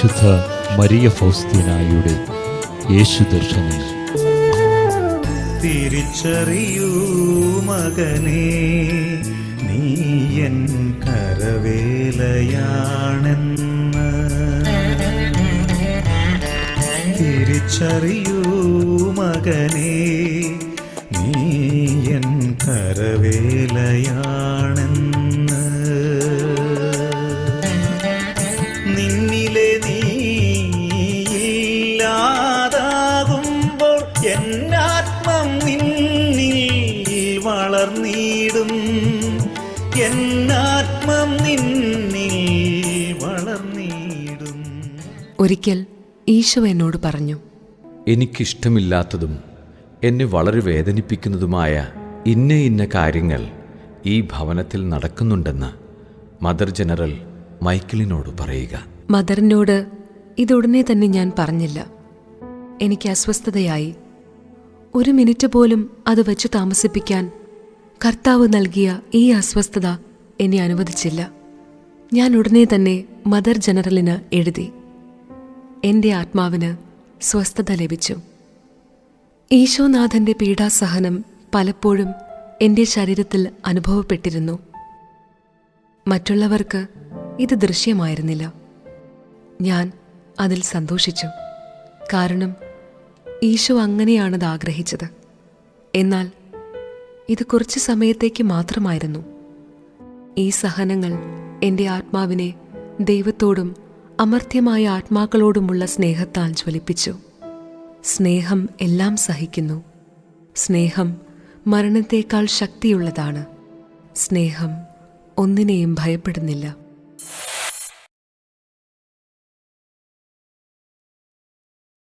വിശുദ്ധ മരിയ ഫൗസ്തീനായുടെ യേശുദർശനം. തിരിച്ചറിയൂ മകനേ, നീ എൻ കരവേലയാണെന്ന്. തിരിച്ചറിയൂ മകനേ, നീ എൻ കരവേലയാണെന്ന്. നിന്നിലെ നീയില്ലാതാകുമ്പോൾ എന്നാത്മം നിന്നിൽ വളർന്നിടും. എന്നാത്മം നിന്നിൽ വളർന്നിടും. ഒരിക്കൽ ഈശോ എന്നോട് പറഞ്ഞു, എനിക്കിഷ്ടമില്ലാത്തതും എന്നെ വളരെ വേദനിപ്പിക്കുന്നതുമായ ഇന്ന ഇന്ന കാര്യങ്ങൾ ഈ ഭവനത്തിൽ നടക്കുന്നുണ്ടെന്ന് മദർ ജനറൽ മൈക്കിളിനോട് പറയുക. മദറിനോട് ഇതുടനെ തന്നെ ഞാൻ പറഞ്ഞില്ല. എനിക്ക് അസ്വസ്ഥതയായി. ഒരു മിനിറ്റ് പോലും അത് വച്ചു താമസിപ്പിക്കാൻ കർത്താവ് നൽകിയ ഈ അസ്വസ്ഥത എന്നെ അനുവദിച്ചില്ല. ഞാൻ ഉടനെ തന്നെ മദർ ജനറലിന് എഴുതി. എൻ്റെ ആത്മാവിന് സ്വസ്ഥത ലഭിച്ചു. ഈശോനാഥൻ്റെ പീഡാസഹനം പലപ്പോഴും എൻ്റെ ശരീരത്തിൽ അനുഭവപ്പെട്ടിരുന്നു. മറ്റുള്ളവർക്ക് ഇത് ദൃശ്യമായിരുന്നില്ല. ഞാൻ അതിൽ സന്തോഷിച്ചു. കാരണം ഈശോ അങ്ങനെയാണത് ആഗ്രഹിച്ചത്. എന്നാൽ ഇത് കുറച്ച് സമയത്തേക്ക് മാത്രമായിരുന്നു. ഈ സഹനങ്ങൾ എൻ്റെ ആത്മാവിനെ ദൈവത്തോടും അമർത്യമായ ആത്മാക്കളോടുമുള്ള സ്നേഹത്താൽ ജ്വലിപ്പിച്ചു. സ്നേഹം എല്ലാം സഹിക്കുന്നു. സ്നേഹം മരണത്തേക്കാൾ ശക്തിയുള്ളതാണ്. സ്നേഹം ഒന്നിനെയും ഭയപ്പെടുന്നില്ല.